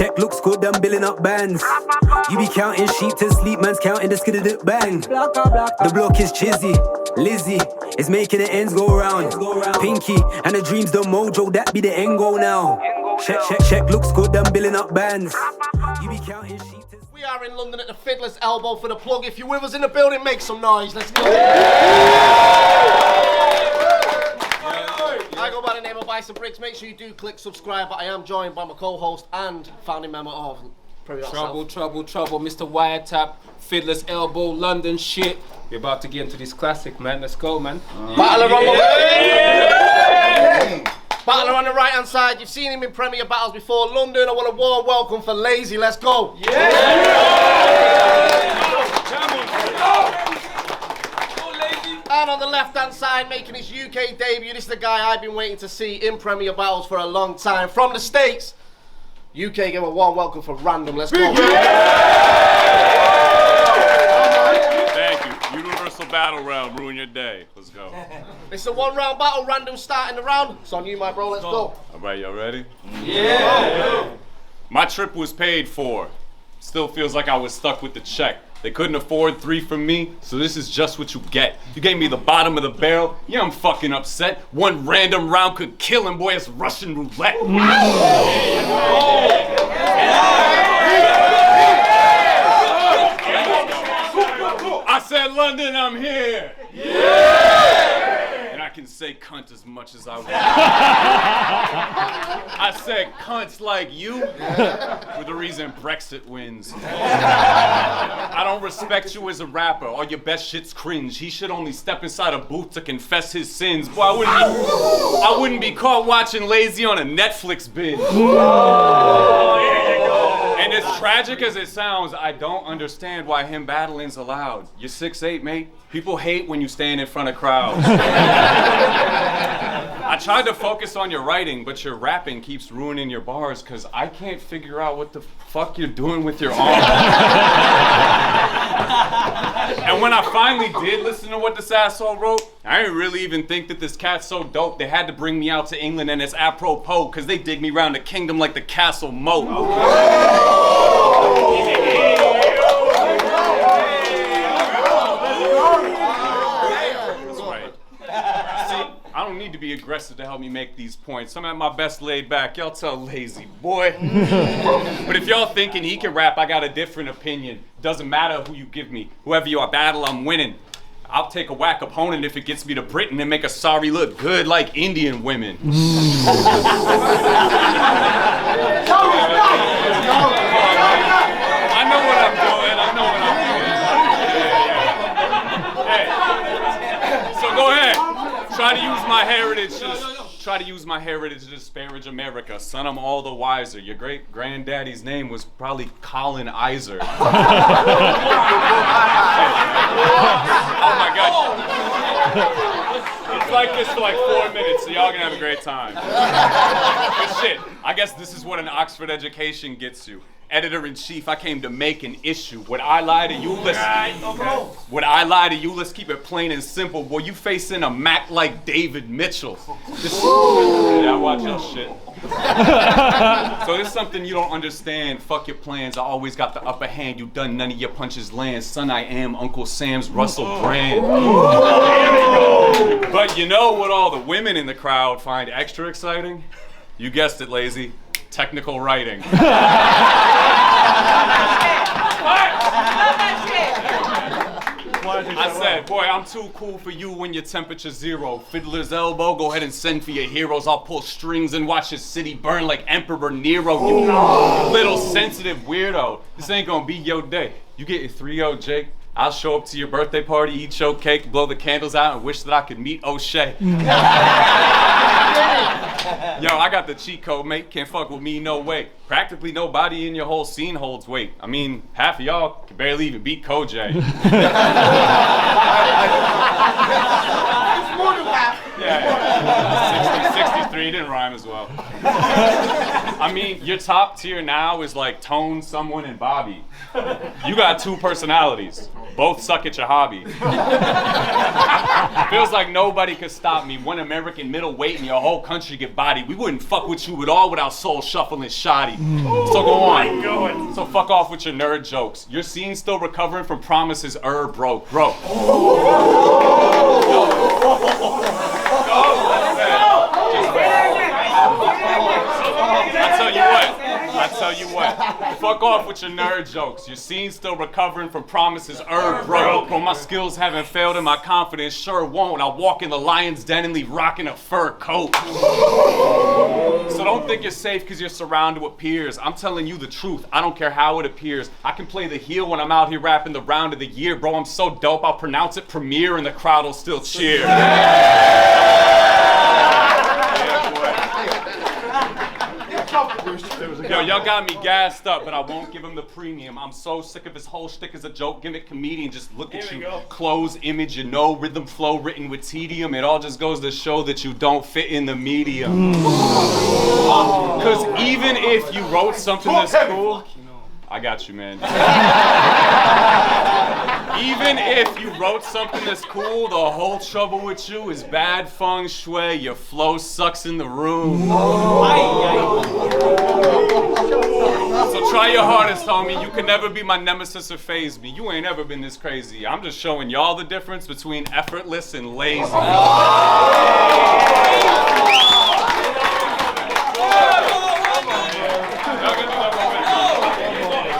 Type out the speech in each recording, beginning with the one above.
check, looks good, I'm billing up bands. You be counting sheep to sleep, man's counting the skiddy bang. The block is chizzy, Lizzie is making the ends go round. Pinky and the dreams, the mojo, that be the end goal now. Check, looks good, I'm billing up bands. You be counting sheep. We are in London at the Fiddler's Elbow for the plug. If you're with us in the building, make some noise. Let's go. I go by the name of Bison Briggz. Make sure you do click subscribe. But I am joined by my co-host and founding member of Trouble, Mr. Wiretap, Fiddler's Elbow, London shit. We're about to get into this classic, man. Let's go, man. Battler on the Battler on the right hand side. You've seen him in Premier Battles before. London, I want a warm welcome for Lazy. Let's go. And on the left hand side, making his UK debut, this is the guy I've been waiting to see in Premier Battles for a long time. From the States, UK, give a warm welcome for Random. Let's go. Thank you. Universal battle round, ruin your day. Let's go. It's a 1 round battle, Random starting the round. It's on you, my bro. Let's go. All right, y'all ready? Yeah. My trip was paid for. Still feels like I was stuck with the check. They couldn't afford 3 from me, so this is just what you get. You gave me the bottom of the barrel. Yeah, I'm fucking upset. 1 random round could kill him, boy. It's Russian roulette. I said, London, I'm here. And I can say cunt as much as I want. I said cunts like you for the reason Brexit wins. I don't respect you as a rapper. All your best shit's cringe. He should only step inside a booth to confess his sins. Boy, I wouldn't be caught watching Lazy on a Netflix binge. And as tragic as it sounds, I don't understand why him battling's allowed. You're 6'8", mate. People hate when you stand in front of crowds. I tried to focus on your writing, but your rapping keeps ruining your bars because I can't figure out what the fuck you're doing with your arms. And when I finally did listen to what this asshole wrote, I didn't really even think that this cat's so dope. They had to bring me out to England and it's apropos because they dig me around the kingdom like the castle moat. I don't need to be aggressive to help me make these points. I'm at my best laid back. Y'all tell Lazy, boy. But if y'all thinking he can rap, I got a different opinion. Doesn't matter who you give me. Whoever you battle, I'm winning. I'll take a whack opponent if it gets me to Britain and make a sorry look good like Indian women. I know what I'm doing. Hey, so go ahead. Try to use my heritage to disparage America. Son, I'm all the wiser. Your great granddaddy's name was probably Colin Iser. Oh my God. It's like this for like 4 minutes, so y'all gonna have a great time. But shit, I guess this is what an Oxford education gets you. Editor-in-chief, I came to make an issue. Would I lie to you? Let's keep it plain and simple. Boy, you facing a Mac like David Mitchell. Yeah, watch your shit. So this is something you don't understand. Fuck your plans. I always got the upper hand. You done none of your punches land. Son, I am Uncle Sam's Russell Brand. But you know what all the women in the crowd find extra exciting? You guessed it, Lazy. Technical writing. I said, boy, I'm too cool for you when your temperature's 0. Fiddler's Elbow, go ahead and send for your heroes. I'll pull strings and watch his city burn like Emperor Nero. You little sensitive weirdo. This ain't gonna be your day. You get your 3-0, Jake. I'll show up to your birthday party, eat your cake, blow the candles out, and wish that I could meet O'Shea. Yo, I got the cheat code, mate. Can't fuck with me, no way. Practically nobody in your whole scene holds weight. I mean, half of y'all can barely even beat Kojay. Yeah. 63 didn't rhyme as well. I mean, your top tier now is like Tone, Someone, and Bobby. You got 2 personalities. Both suck at your hobby. Feels like nobody could stop me. One American middleweight and your whole country get bodied. We wouldn't fuck with you at all without soul shuffling Shotty. So go on. So fuck off with your nerd jokes. Your scene's still recovering from promises broke. I tell you what, fuck off with your nerd jokes. Your scene's still recovering from promises broke. Bro, my skills haven't failed and my confidence sure won't. I'll walk in the lion's den and leave rocking a fur coat. So don't think you're safe because you're surrounded with peers. I'm telling you the truth, I don't care how it appears. I can play the heel when I'm out here rapping the round of the year. Bro, I'm so dope, I'll pronounce it premiere and the crowd will still cheer. Yo, y'all got me gassed up, but I won't give him the premium. I'm so sick of his whole shtick as a joke gimmick comedian. Just look at you. Clothes, image, you know, rhythm, flow, written with tedium. It all just goes to show that you don't fit in the medium. Because even if you wrote something that's cool, I got you, man. Even if you wrote something that's cool, the whole trouble with you is bad feng shui. Your flow sucks in the room. So try your hardest, homie. You can never be my nemesis or faze me. You ain't ever been this crazy. I'm just showing y'all the difference between effortless and lazy.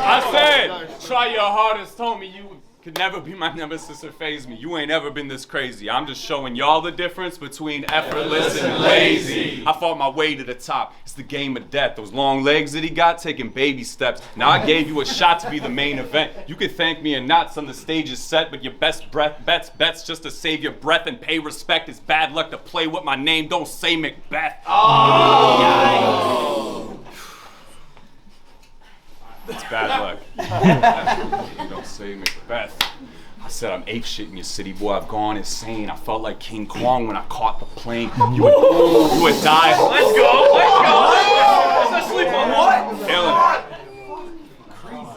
I said, try your hardest, homie. You could never be my nemesis or faze me. You ain't ever been this crazy. I'm just showing y'all the difference between effortless and lazy. I fought my way to the top. It's the game of death. Those long legs that he got, taking baby steps. Now I gave you a shot to be the main event. You could thank me or not, son, the stage is set, but your best bets just to save your breath and pay respect. It's bad luck to play with my name. Don't say Macbeth. It's bad luck. Don't say Macbeth. I said I'm ape shit in your city, boy. I've gone insane. I felt like King Kong when I caught the plane. You would die. Let's go. Let's sleep on what? Killing it.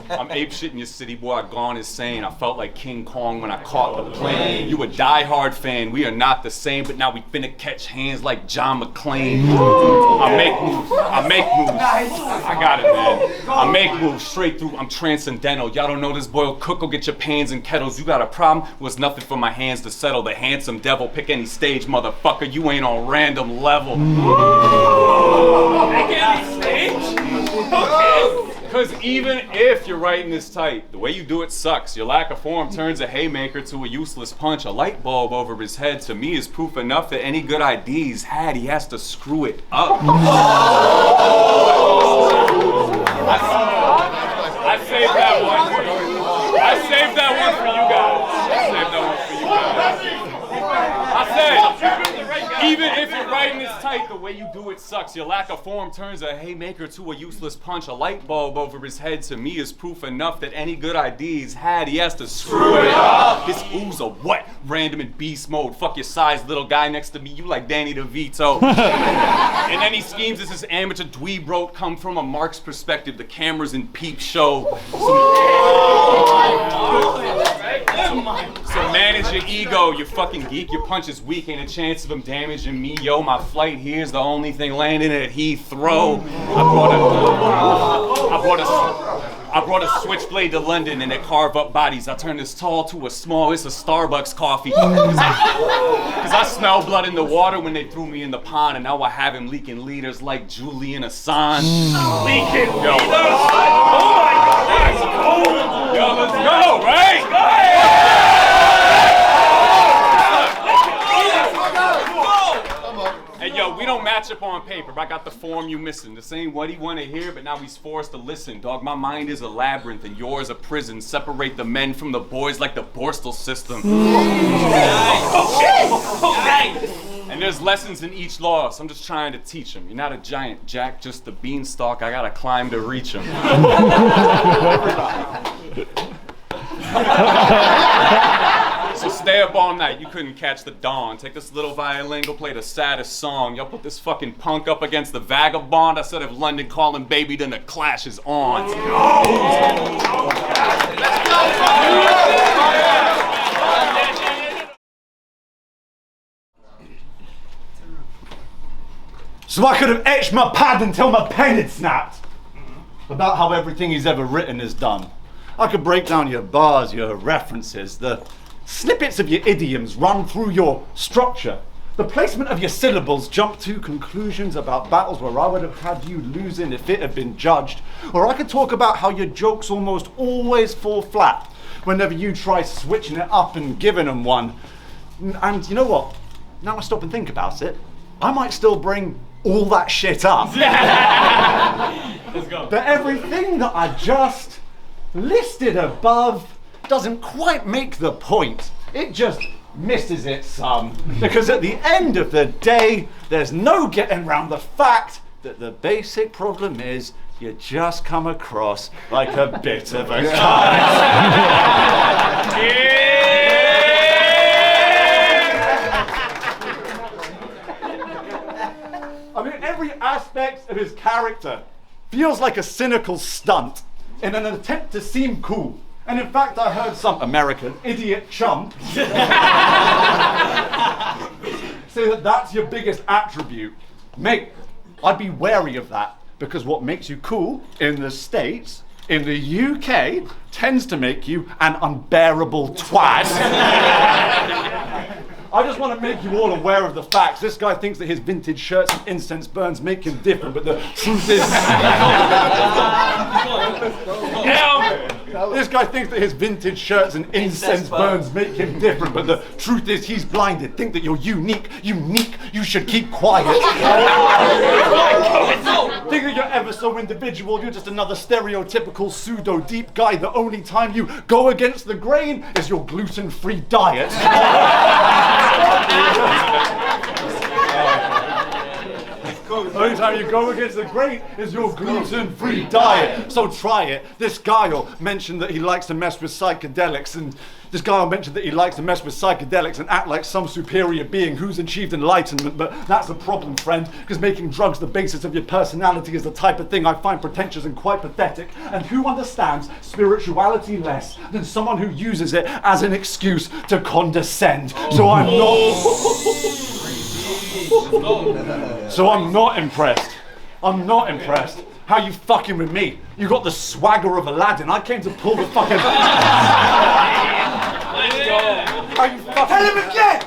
I'm ape shit in your city, boy. I've gone insane. I felt like King Kong when I caught the plane. You a die-hard fan. We are not the same, but now we finna catch hands like John McClane. I make moves. I got it, man. I make moves straight through. I'm transcendental. Y'all don't know this boy will cook or get your pans and kettles. You got a problem? Was nothing for my hands to settle. The handsome devil. Pick any stage, motherfucker. You ain't on random level. Pick any stage? Okay. Because even if you're writing this tight, the way you do it sucks. Your lack of form turns a haymaker to a useless punch. A light bulb over his head to me is proof enough that any good idea he's had, he has to screw it up. I saved that one. I saved that one for you guys. I said, even if you're writing this tight, the way you do it sucks. Your lack of form turns a haymaker to a useless punch. A light bulb over his head to me is proof enough that any good idea he's had, he has to screw it up. His ooze a what? Random in beast mode. Fuck your size, little guy next to me. You like Danny DeVito. And any schemes this amateur dweeb wrote come from a Mark's perspective. The cameras in peep show. So manage your ego, you fucking geek. Your punch is weak, ain't a chance of him damaging me. Yo, my flight here's the only thing landing at Heathrow. I brought a switchblade to London and it carve up bodies. I turned this tall to a small. It's a Starbucks coffee. Cause I smell blood in the water when they threw me in the pond, and now I have him leaking leaders like Julian Assange. Leaking Yo. leaders? Oh my God, that's cool. Yo, let's go, right? Go ahead. Hey, yo, we don't match up on paper, but I got the form you missing. This ain't what he wanna hear, but now he's forced to listen. Dog, my mind is a labyrinth and yours a prison. Separate the men from the boys like the Borstal system. Okay. And there's lessons in each loss. I'm just trying to teach them. You're not a giant, Jack, just a beanstalk. I gotta climb to reach him. So stay up all night. night, you couldn't catch the dawn. Take this little violin, go play the saddest song. Y'all put this fucking punk up against the vagabond. Instead of London calling baby, then the clash is on. So I could have etched my pad until my pen had snapped. About how everything he's ever written is done. I could break down your bars, your references, the snippets of your idioms run through your structure, the placement of your syllables, jump to conclusions about battles where I would have had you losing if it had been judged. Or I could talk about how your jokes almost always fall flat whenever you try switching it up and giving them one. And you know what? Now I stop and think about it, I might still bring all that shit up. Let's go. But everything that I just listed above doesn't quite make the point. It just misses it some. Because at the end of the day, there's no getting around the fact that the basic problem is you just come across like a bit of a cunt. I mean, every aspect of his character feels like a cynical stunt in an attempt to seem cool. And in fact, I heard some American idiot chump say that that's your biggest attribute. Mate, I'd be wary of that, because what makes you cool in the States, in the UK, tends to make you an unbearable twat. I just want to make you all aware of the facts. This guy thinks that his vintage shirts and incense burns make him different, but the truth is... This guy thinks that his vintage shirts and incense burns make him different, but the truth is he's blinded. Think that you're unique, you should keep quiet. Think that you're ever so individual, you're just another stereotypical pseudo-deep guy. The only time you go against the grain is your gluten-free diet. The only time you go against the grain is your gluten-free diet. So try it. This guy will mention that he likes to mess with psychedelics, and act like some superior being who's achieved enlightenment. But that's a problem, friend, because making drugs the basis of your personality is the type of thing I find pretentious and quite pathetic. And who understands spirituality less than someone who uses it as an excuse to condescend? So I'm not impressed. I'm not impressed. How you fucking with me? You got the swagger of Aladdin. I came to pull the fucking... How you fucking... Tell him again!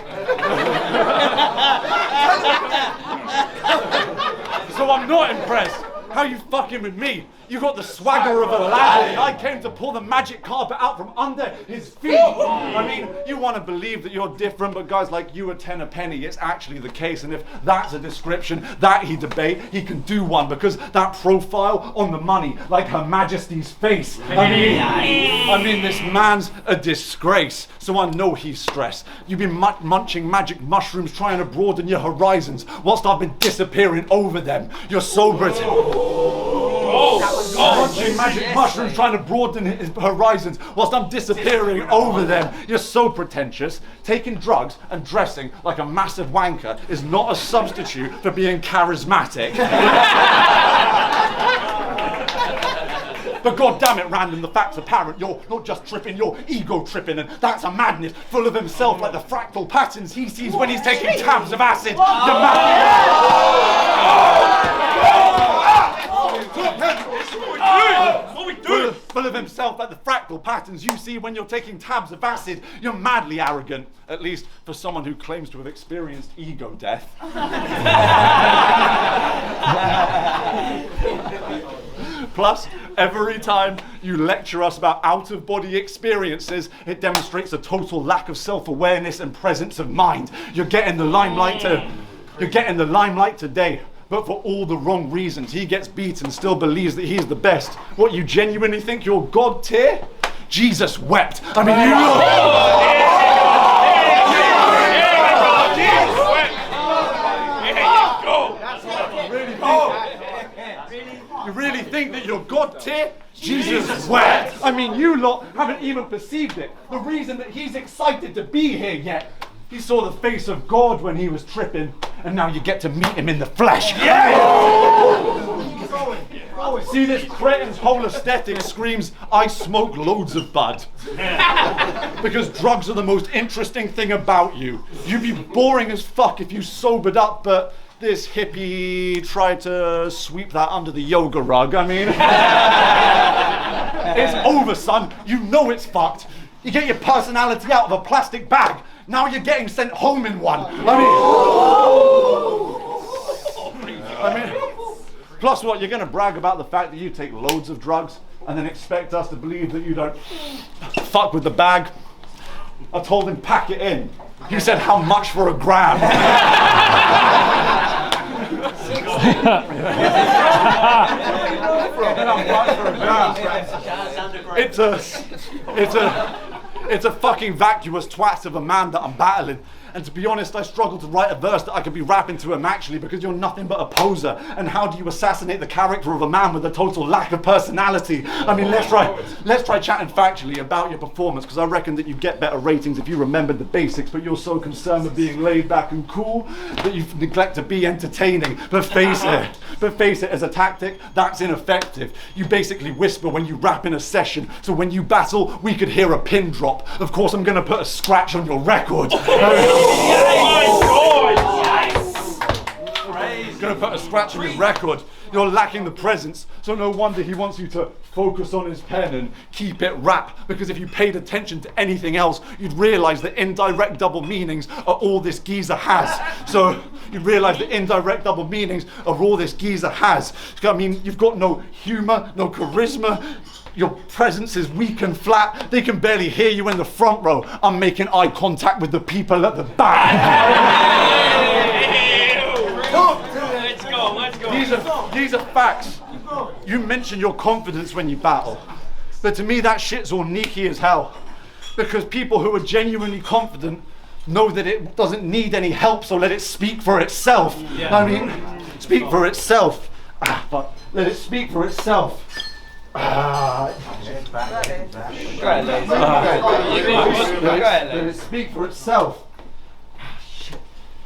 So I'm not impressed. How you fucking with me? You got the swagger of Aladdin. I came to pull the magic carpet out from under his feet. I mean, you want to believe that you're different, but guys like you are 10 a penny. It's actually the case. And if that's a description that he debate, he can do one, because that profile on the money, like Her Majesty's face. I mean, this man's a disgrace. So I know he's stressed. You've been munching magic mushrooms, trying to broaden your horizons, whilst I've been disappearing over them. You're so British. Munching magic mushrooms, trying to broaden his horizons, whilst I'm disappearing over them. You're so pretentious. Taking drugs and dressing like a massive wanker is not a substitute for being charismatic. But God damn it, Random, the fact's apparent. You're not just tripping, you're ego tripping, and that's a madness, full of himself like the fractal patterns he sees when he's taking tabs of acid. You're full of himself like the fractal patterns you see when you're taking tabs of acid. You're madly arrogant, at least for someone who claims to have experienced ego death. Plus, every time you lecture us about out-of-body experiences, it demonstrates a total lack of self-awareness and presence of mind. You're getting the limelight today, but for all the wrong reasons. He gets beat and still believes that he's the best. What, you genuinely think you're God tier? Jesus wept. I mean, you really think that you're God tier? Jesus wept. I mean, you lot haven't even perceived it. The reason that he's excited to be here yet. He saw the face of God when he was tripping, and now you get to meet him in the flesh. See, this cretin's whole aesthetic screams, I smoke loads of bud. Because drugs are the most interesting thing about you. You'd be boring as fuck if you sobered up, but this hippie tried to sweep that under the yoga rug. I mean, it's over, son. You know it's fucked. You get your personality out of a plastic bag. Now you're getting sent home in one. I mean, plus what, you're gonna brag about the fact that you take loads of drugs and then expect us to believe that you don't fuck with the bag? I told him pack it in. He said how much for a gram? It's a fucking vacuous twat of a man that I'm battling. And to be honest, I struggle to write a verse that I could be rapping to him actually, because you're nothing but a poser. And how do you assassinate the character of a man with a total lack of personality? I mean, let's try chatting factually about your performance, because I reckon that you get better ratings if you remembered the basics, but you're so concerned with being laid back and cool that you neglect to be entertaining. But face it, as a tactic, that's ineffective. You basically whisper when you rap in a session, so when you battle, we could hear a pin drop. Of course, I'm gonna put a scratch on your record. Gonna put a scratch on your record. You're lacking the presence, so no wonder he wants you to focus on his pen and keep it rap, because if you paid attention to anything else, you'd realize that indirect double meanings are all this geezer has. So you realize that indirect double meanings are all this geezer has. I mean, you've got no humor, no charisma. Your presence is weak and flat. They can barely hear you in the front row. I'm making eye contact with the people at the back. Let's go. These are facts. You mention your confidence when you battle. But to me, that shit's all sneaky as hell. Because people who are genuinely confident know that it doesn't need any help, so let it speak for itself. Yeah. I mean, speak for itself. Let it speak for itself. Let it speak for itself.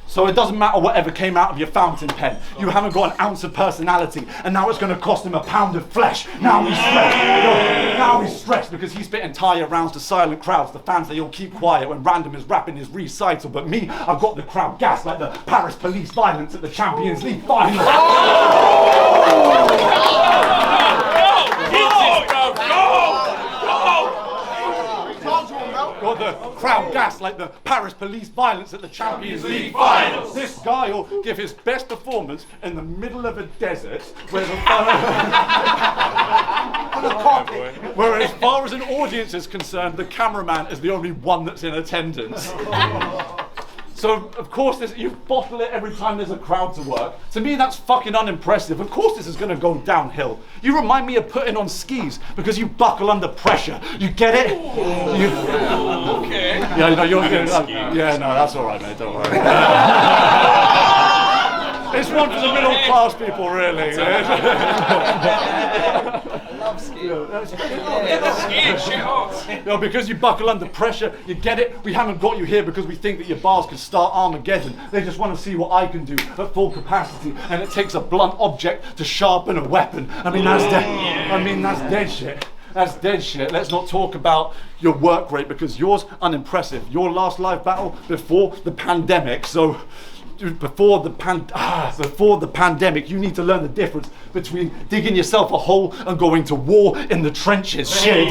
So it doesn't matter whatever came out of your fountain pen. You haven't got an ounce of personality, and now it's going to cost him a pound of flesh. Now he's stressed. Now he's stressed because he spit entire rounds to silent crowds. The fans, they all keep quiet when Random is rapping his recital. But me, I've got the crowd gassed like the Paris police violence at the Champions League final. Got the crowd gassed like the Paris police violence at the Champions League finals. This guy will give his best performance in the middle of a desert where where as far as an audience is concerned, the cameraman is the only one that's in attendance. So, of course, you bottle it every time there's a crowd to work. To me, that's fucking unimpressive. Of course this is going to go downhill. You remind me of putting on skis because you buckle under pressure. You get it? Okay. Yeah, no, yeah, no, that's all right, mate. Don't worry. It's one for the middle class people, really. Love skiing. No, because you buckle under pressure, you get it? We haven't got you here because we think that your bars can start Armageddon. They just want to see what I can do at full capacity, and it takes a blunt object to sharpen a weapon. I mean, that's dead shit. That's dead shit. Let's not talk about your work rate because yours unimpressive. Your last live battle before the pandemic, so before the pandemic, you need to learn the difference between digging yourself a hole and going to war in the trenches. Shit,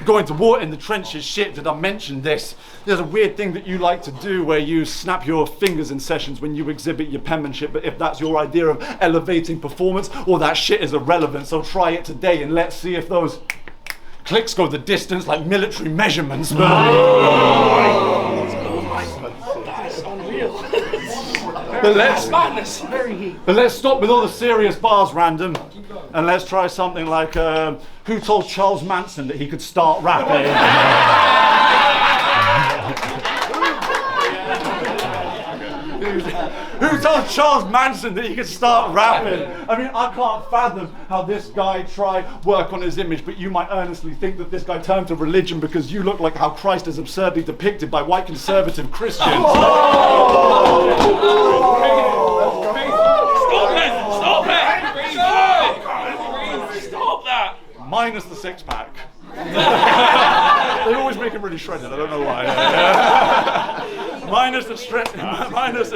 going to war in the trenches. Shit, did I mention this? There's a weird thing that you like to do where you snap your fingers in sessions when you exhibit your penmanship, but if that's your idea of elevating performance, all that shit is irrelevant. So try it today and let's see if those clicks go the distance like military measurements. But let's stop with all the serious bars, Random, and let's try something like who told Charles Manson that he could start rapping? Who told told Charles Manson that he could start rapping. I mean, I can't fathom how this guy tried work on his image, but you might earnestly think that this guy turned to religion because you look like how Christ is absurdly depicted by white conservative Christians. Stop that! Minus the six-pack. They always make him really shredded, I don't know why. minus the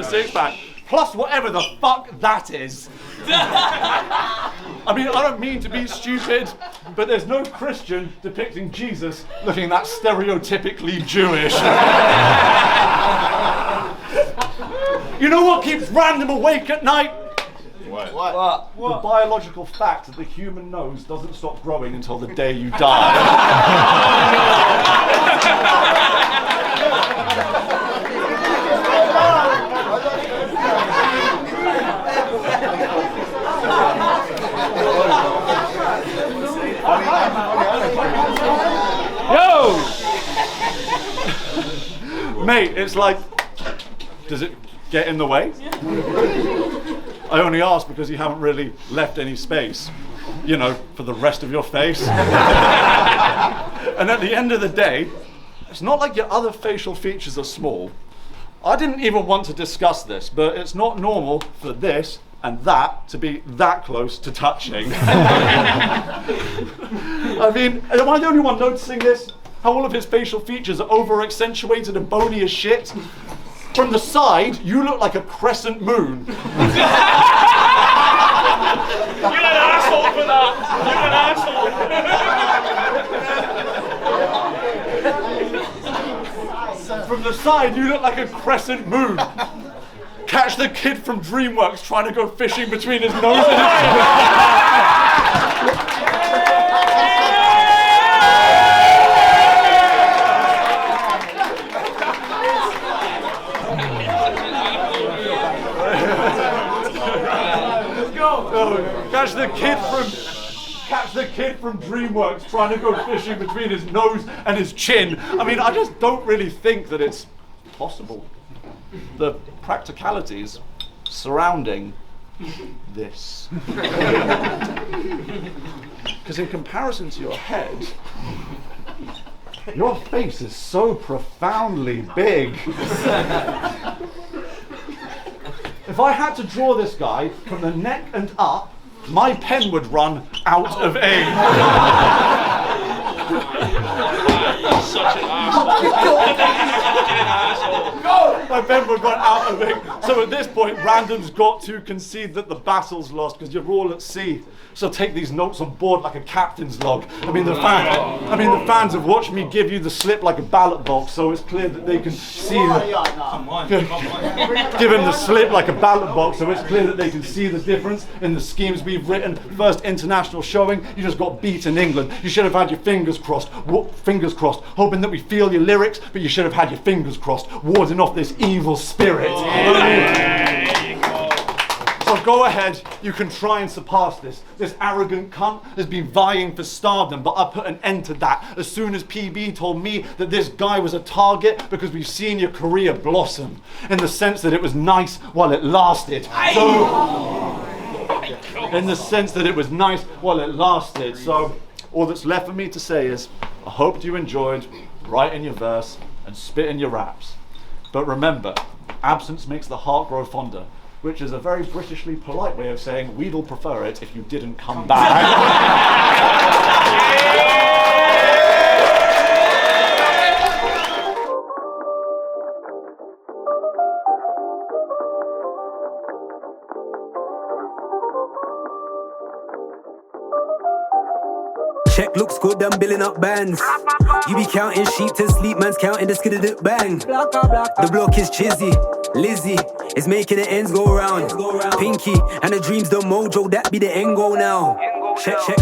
six-pack. Plus whatever the fuck that is. I mean, I don't mean to be stupid, but there's no Christian depicting Jesus looking that stereotypically Jewish. You know what keeps Random awake at night? What? The biological fact that the human nose doesn't stop growing until the day you die. Yo! Mate, it's like, does it get in the way? I only ask because you haven't really left any space, you know, for the rest of your face. And at the end of the day, it's not like your other facial features are small. I didn't even want to discuss this, but it's not normal for this and that to be that close to touching. I mean, am I the only one noticing this? How all of his facial features are over-accentuated and bony as shit? From the side, you look like a crescent moon. You're an asshole for that! You're an asshole! From the side, you look like a crescent moon. Catch the kid from DreamWorks trying to go fishing between his nose and his chin. Catch the kid from DreamWorks trying to go fishing between his nose and his chin. I mean, I just don't really think that it's possible. The practicalities surrounding this. Because in comparison to your head, your face is so profoundly big. If I had to draw this guy from the neck and up, my pen would run out of ink. You're such an asshole. My pen would run out of ink. So at this point, Random's got to concede that the battle's lost because you're all at sea. So take these notes on board like a captain's log. I mean, the fans have watched me give you the slip like a ballot box, so it's clear that they can see. Give him the slip like a ballot box, so it's clear that they can see the difference in the schemes we've written. First international showing, you just got beat in England. You should have had your fingers crossed, hoping that we feel your lyrics, but you should have had your fingers crossed, warding off this evil spirit. So go ahead, you can try and surpass this. This arrogant cunt has been vying for stardom, but I put an end to that as soon as PB told me that this guy was a target because we've seen your career blossom in the sense that it was nice while it lasted. So all that's left for me to say is, I hope you enjoyed writing your verse and spitting your raps. But remember, absence makes the heart grow fonder, which is a very Britishly polite way of saying we'd all prefer it if you didn't come back. Check looks good, I'm billing up bands. You be counting sheep to sleep, man's counting the skiddy bang. The block is chizzy, Lizzie is making the ends go round. Pinky and the dreams, the mojo, that be the end goal now.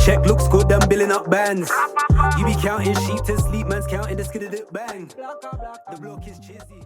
Check looks good, I'm billing up bands. You be counting sheep to sleep, man's counting the skiddy bang. The block is chizzy.